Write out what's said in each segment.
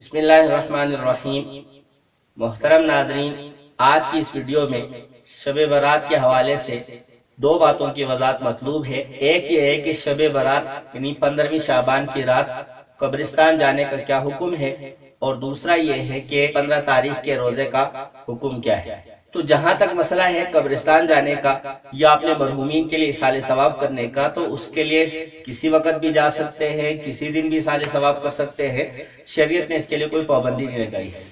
بسم اللہ الرحمن الرحیم۔ محترم ناظرین، آج کی اس ویڈیو میں شب برات کے حوالے سے دو باتوں کی وضاحت مطلوب ہے۔ ایک یہ ہے کہ شب برات یعنی 15ویں شعبان کی رات قبرستان جانے کا کیا حکم ہے، اور دوسرا یہ ہے کہ 15 تاریخ کے روزے کا حکم کیا ہے۔ تو جہاں تک مسئلہ ہے قبرستان جانے کا یا اپنے مرحومین کے لیے اصال ثواب کرنے کا، تو اس کے لیے کسی وقت بھی جا سکتے ہیں، کسی دن بھی اصال ثواب کر سکتے ہیں۔ شریعت نے اس کے لیے کوئی پابندی نہیں لگائی ہے۔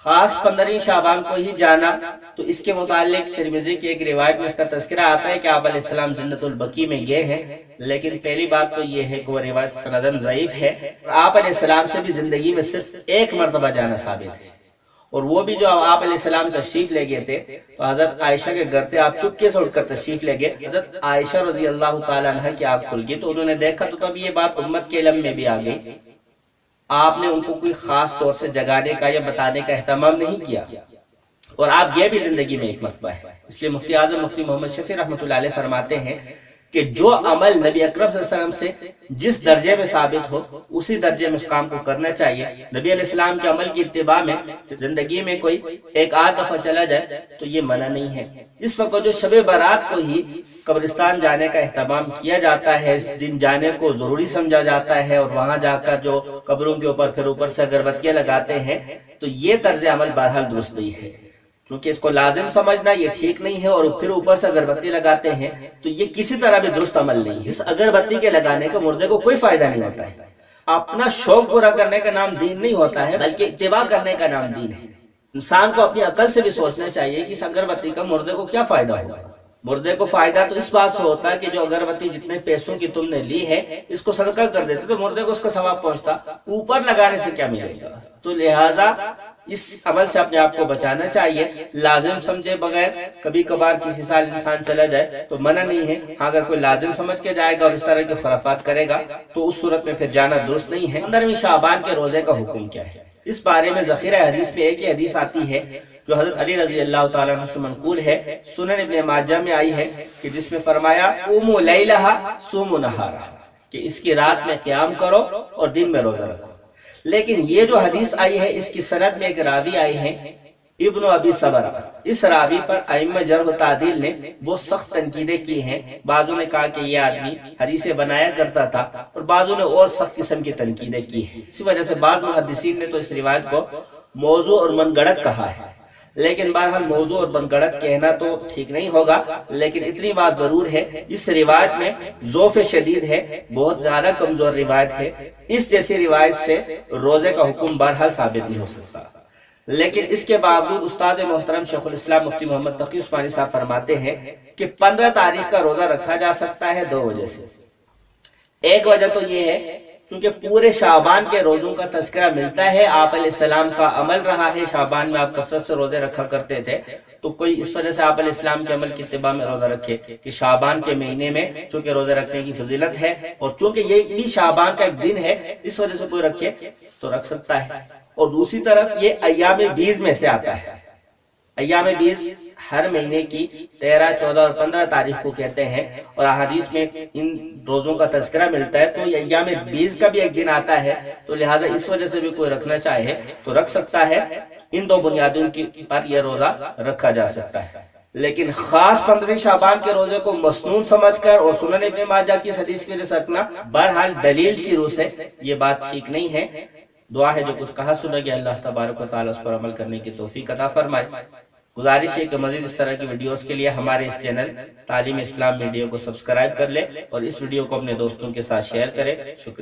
خاص 15ویں شعبان کو ہی جانا، تو اس کے متعلق ترمذی کی ایک روایت میں اس کا تذکرہ آتا ہے کہ آپ علیہ السلام جنت البقیع میں گئے ہیں، لیکن پہلی بات تو یہ ہے کہ وہ روایت سندن ضعیف ہے۔ آپ علیہ السلام سے بھی زندگی میں صرف ایک مرتبہ جانا ثابت ہے، اور وہ بھی جو آپ علیہ السلام تشریف لے گئے تھے تو حضرت عائشہ کے گھر تھے، آپ چپکے سے اٹھ کر تشریف لے گئے۔ حضرت عائشہ رضی اللہ تعالیٰ عنہ کی آنکھ کھل گئی تو انہوں نے دیکھا، تو تب یہ بات امت کے علم میں بھی آ گئی۔ آپ نے ان کو کوئی خاص طور سے جگانے کا یا بتانے کا اہتمام نہیں کیا، اور آپ یہ بھی زندگی میں ایک مرتبہ ہے۔ اس لیے مفتی اعظم مفتی محمد شفیع رحمۃ اللہ علیہ فرماتے ہیں کہ جو عمل نبی اکرم صلی اللہ علیہ وسلم سے جس درجے میں ثابت ہو، اسی درجے میں اس کام کو کرنا چاہیے۔ نبی علیہ السلام کے عمل کی اتباع میں زندگی میں کوئی ایک آدھ دفعہ چلا جائے تو یہ منع نہیں ہے۔ اس وقت جو شب برات کو ہی قبرستان جانے کا اہتمام کیا جاتا ہے، اس دن جانے کو ضروری سمجھا جاتا ہے، اور وہاں جا کر جو قبروں کے اوپر پھر اوپر سے اگربتیاں لگاتے ہیں، تو یہ طرز عمل بہرحال درست نہیں ہے، کیونکہ اس کو لازم سمجھنا یہ ٹھیک نہیں ہے، اور پھر اوپر سے اگربتی لگاتے ہیں تو یہ کسی طرح بھی درست عمل نہیں ہے۔ اس اگربتی کے لگانے کا مردے کو کوئی فائدہ نہیں ہوتا ہے۔ اپنا شوق پورا کرنے کا نام دین نہیں ہوتا ہے، بلکہ اتباع کرنے کا نام دین ہے۔ انسان کو اپنی عقل سے بھی سوچنا چاہیے کہ اس اگربتی کا مردے کو کیا فائدہ ہوگا۔ مردے کو فائدہ تو اس بات سے ہوتا ہے کہ جو اگربتی جتنے پیسوں کی تم نے لی ہے اس کو صدقہ کر دیتے تو مردے کو اس کا ثواب پہنچتا، اوپر لگانے سے کیا ملے گا۔ تو لہٰذا اس عمل سے اپنے آپ کو بچانا چاہیے، لازم سمجھے بغیر کبھی کبھار کسی سال انسان چلا جائے تو منع نہیں ہے۔ ہاں اگر کوئی لازم سمجھ کے جائے گا اور اس طرح کے خرافات کرے گا تو اس صورت میں پھر جانا درست نہیں ہے۔ 15ویں شعبان کے روزے کا حکم کیا ہے، اس بارے میں ذخیرہ حدیث میں ایک ہی حدیث آتی ہے جو حضرت علی رضی اللہ تعالیٰ عنہ سے منقول ہے، سنن ابن ماجہ میں آئی ہے، کہ جس میں فرمایا قوموا لیلہا صوموا نہارہا، کہ اس کی رات میں قیام کرو اور دن میں روزہ رکھو۔ لیکن یہ جو حدیث آئی ہے اس کی سند میں ایک راوی آئی ہے ابن ابی صبرہ، اس راوی پر ائمہ جرح و تعدیل نے بہت سخت تنقیدیں کی ہیں۔ بعضوں نے کہا کہ یہ آدمی حدیثیں بنایا کرتا تھا، اور بعضوں نے اور سخت قسم کی تنقیدیں کی ہیں۔ اسی وجہ سے بعض محدثین نے تو اس روایت کو موضوع اور من گڑت کہا ہے، لیکن بہرحال موضوع اور من گڑت کہنا تو ٹھیک نہیں ہوگا۔ لیکن اتنی بات ضرور ہے، اس روایت میں ضعف شدید ہے، بہت زیادہ کمزور روایت ہے۔ اس جیسی روایت سے روزے کا حکم بہرحال ثابت نہیں ہو سکتا۔ لیکن اس کے باوجود استاد محترم شیخ الاسلام مفتی محمد تقی عثمانی صاحب فرماتے ہیں کہ 15 تاریخ کا روزہ رکھا جا سکتا ہے دو وجہ سے۔ ایک وجہ تو یہ ہے کیونکہ پورے شعبان کے روزوں کا تذکرہ ملتا ہے، آپ علیہ السلام کا عمل رہا ہے، شعبان میں آپ کثرت سے روزے رکھا کرتے تھے، تو کوئی اس وجہ سے آپ علیہ السلام کے عمل کی اتباع میں روزہ رکھے کہ شعبان کے مہینے میں چونکہ روزے رکھنے کی فضیلت ہے، اور چونکہ یہ بھی شعبان کا ایک دن ہے، اس وجہ سے کوئی رکھے تو رکھ سکتا ہے۔ اور دوسری طرف یہ ایام بیز میں سے آتا ہے۔ ایام بیز ہر مہینے کی 13، 14 اور 15 تاریخ کو کہتے ہیں، اور احادیث میں ان روزوں کا تذکرہ ملتا ہے، تو یہ ایام بیز کا بھی ایک دن آتا ہے، تو لہٰذا اس وجہ سے بھی کوئی رکھنا چاہے تو رکھ سکتا ہے۔ ان دو بنیادوں پر یہ روزہ رکھا جا سکتا ہے۔ لیکن خاص 15ویں شعبان کے روزے کو مسنون سمجھ کر اور سنن ابن ماجہ کی حدیث کی وجہ سے رکھنا بہرحال دلیل کی روح سے یہ بات ٹھیک نہیں ہے۔ دعا ہے جو کچھ کہا سنا گیا اللہ تبارک و تعالیٰ اس پر عمل کرنے کی توفیق عطا فرمائے۔ گزارش ہے کہ مزید اس طرح کی ویڈیوز کے لیے ہمارے اس چینل تعلیم اسلام میڈیا کو سبسکرائب کر لے، اور اس ویڈیو کو اپنے دوستوں کے ساتھ شیئر کرے۔ شکریہ۔